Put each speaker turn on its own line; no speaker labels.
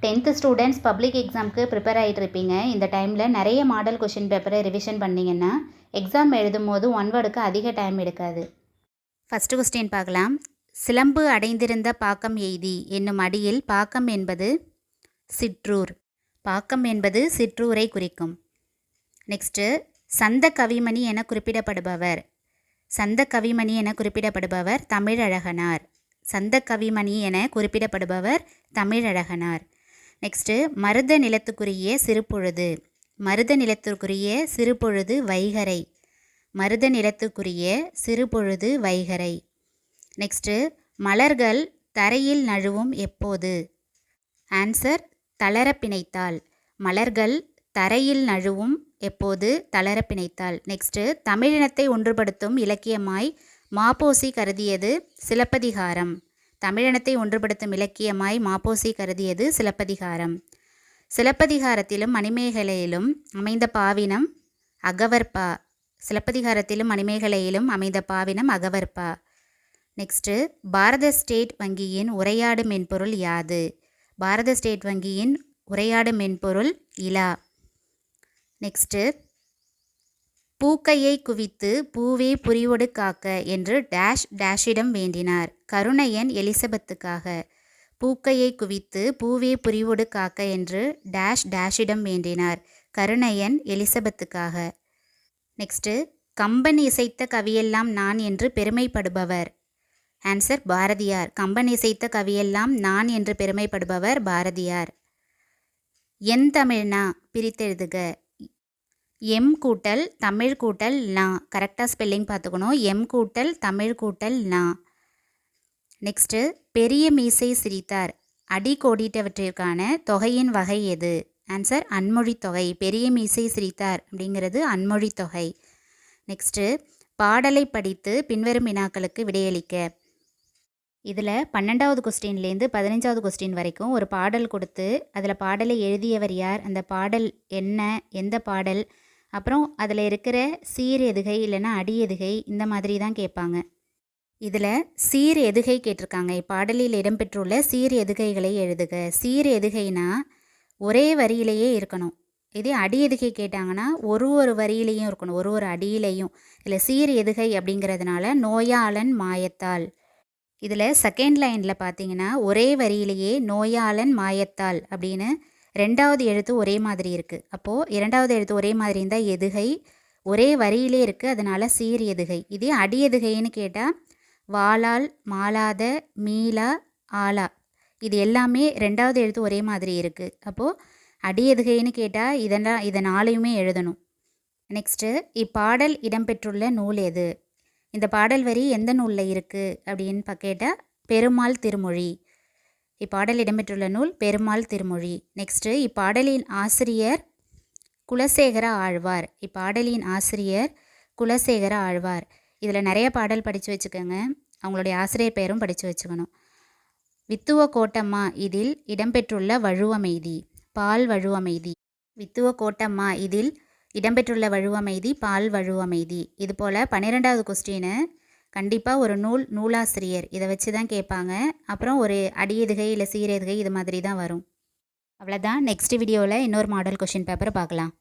10th students public எக்ஸாமுக்கு prepare ஆகிட்டு இருப்பீங்க. இந்த டைமில் நிறைய மாடல் கொஷின் பேப்பரை ரிவிஷன் பண்ணிங்கன்னா எக்ஸாம் எழுதும் போது ஒன் வேர்டுக்கு அதிக டைம் எடுக்காது. ஃபஸ்ட்டு கொஸ்டின் பார்க்கலாம். சிலம்பு அடைந்திருந்த பாக்கம் எய்தி என்னும் அடியில் பாக்கம் என்பது சிற்றூர். பாக்கம் என்பது சிற்றூரை குறிக்கும். நெக்ஸ்ட்டு, சந்த கவிமணி என குறிப்பிடப்படுபவர். சந்த கவிமணி என குறிப்பிடப்படுபவர் தமிழழகனார். சந்த கவிமணி என குறிப்பிடப்படுபவர் தமிழழகனார். நெக்ஸ்ட்டு, மருத நிலத்துக்குரிய சிறுபொழுது. மருத நிலத்துக்குரிய சிறுபொழுது வைகறை. மருத நிலத்துக்குரிய சிறுபொழுது வைகறை. நெக்ஸ்ட்டு, மலர்கள் தரையில் நழுவும் எப்போது? ஆன்சர், தளர பிணைத்தால். மலர்கள் தரையில் நழுவும் எப்போது? தளர பிணைத்தால். நெக்ஸ்ட்டு, தமிழினத்தை ஒன்றுபடுத்தும் இலக்கியமாய் மாப்போசி கருதியது சிலப்பதிகாரம். தமிழினத்தை ஒன்றுபடுத்தும் இலக்கியமாய் மாப்போசி கருதியது சிலப்பதிகாரம். சிலப்பதிகாரத்திலும் மணிமேகலையிலும் அமைந்த பாவினம் அகவற்பா. சிலப்பதிகாரத்திலும் மணிமேகலையிலும் அமைந்த பாவினம் அகவற்பா. நெக்ஸ்ட்டு, பாரத ஸ்டேட் வங்கியின் உரையாடு மென்பொருள் யாது? பாரத ஸ்டேட் வங்கியின் உரையாடு மென்பொருள் இலா. நெக்ஸ்ட்டு, பூக்கையை குவித்து பூவே புரிவொடு காக்க என்று டேஷ் டேஷிடம் வேண்டினார். கருணையன் எலிசபெத்துக்காக. பூக்கையை குவித்து பூவே புரிவொடு காக்க என்று டேஷ் டேஷிடம் வேண்டினார். கருணையன் எலிசபெத்துக்காக. நெக்ஸ்ட்டு, கம்பன் இசைத்த கவியெல்லாம் நான் என்று பெருமைப்படுபவர். ஆன்சர், பாரதியார். கம்பன் இசைத்த கவியெல்லாம் நான் என்று பெருமைப்படுபவர் பாரதியார். என் தமிழ்னா பிரித்தெழுதுக. எம் கூட்டல் தமிழ் கூட்டல் நா. கரெக்டாக ஸ்பெல்லிங் பார்த்துக்கணும். எம் கூட்டல் தமிழ் கூட்டல் நா. நெக்ஸ்ட்டு, பெரிய மீசை சிரித்தார் அடி கோடிட்டவற்றிற்கான தொகையின் வகை எது? ஆன்சர், அன்மொழி தொகை. பெரிய மீசை சிரித்தார் அப்படிங்கிறது அன்மொழி தொகை. நெக்ஸ்ட்டு, பாடலை படித்து பின்வரும் வினாக்களுக்கு விடையளிக்க. இதில் 12வது கொஸ்டின்லேருந்து 15வது கொஸ்டின் வரைக்கும் ஒரு பாடல் கொடுத்து அதில் பாடலை எழுதியவர் யார், அந்த பாடல் என்ன, எந்த பாடல், அப்புறம் அதில் இருக்கிற சீர் எதுகை இல்லைன்னா அடி எதுகை, இந்த மாதிரி தான் கேட்பாங்க. இதில் சீர் எதுகை கேட்டிருக்காங்க. இப்பாடலில் இடம்பெற்றுள்ள சீர் எதுகைகளை எழுதுக. சீர் எதுகைனா ஒரே வரியிலேயே இருக்கணும். இதே அடி எதுகை கேட்டாங்கன்னா ஒரு வரியிலையும் இருக்கணும், ஒரு அடியிலையும். இதில் சீர் எதுகை அப்படிங்கிறதுனால நோயாளன் மாயத்தால். இதில் செகண்ட் லைனில் பார்த்தீங்கன்னா ஒரே வரியிலேயே நோயாளன் மாயத்தால் அப்படின்னு 2வது எழுத்து ஒரே மாதிரி இருக்குது. அப்போது 2வது எழுத்து ஒரே மாதிரி இருந்தால் எதுகை, ஒரே வரியிலே இருக்குது, அதனால் சீர் எதுகை. இதே அடி எதுகைன்னு கேட்டால் வாளால், மாளாத, மீளா, ஆலா, இது எல்லாமே 2வது எழுத்து ஒரே மாதிரி இருக்குது. அப்போது அடி எதுகைன்னு கேட்டால் இதை 4யுமே எழுதணும். நெக்ஸ்ட்டு, இப்பாடல் இடம்பெற்றுள்ள நூல் எது? இந்த பாடல் வரி எந்த நூலில் இருக்குது அப்படின்னு கேட்டால் பெருமாள் திருமொழி. இப்பாடல் இடம்பெற்றுள்ள நூல் பெருமாள் திருமொழி. நெக்ஸ்ட்டு, இப்பாடலின் ஆசிரியர் குலசேகர ஆழ்வார். இப்பாடலின் ஆசிரியர் குலசேகர ஆழ்வார். இதில் நிறைய பாடல் படித்து வச்சுக்கோங்க, அவங்களுடைய ஆசிரியர் பெயரும் படித்து வச்சுக்கணும். வித்துவ கோட்டம்மா இதில் இடம்பெற்றுள்ள வழுவமைதி பால் வழுவமைதி. வித்துவ கோட்டம்மா இதில் இடம்பெற்றுள்ள வழுவமைதி பால் வழுவமைதி. இது போல் 12வது கொஸ்டின் கண்டிப்பாக ஒரு நூலாசிரியர் இதை வச்சு தான் கேட்பாங்க. அப்புறம் ஒரு அடியெதுகை இல்லை சீரெதுகை இது மாதிரி தான் வரும். அவ்வளோதான். நெக்ஸ்ட் வீடியோவில் இன்னொரு மாடல் கொஷின் பேப்பரை பார்க்கலாம்.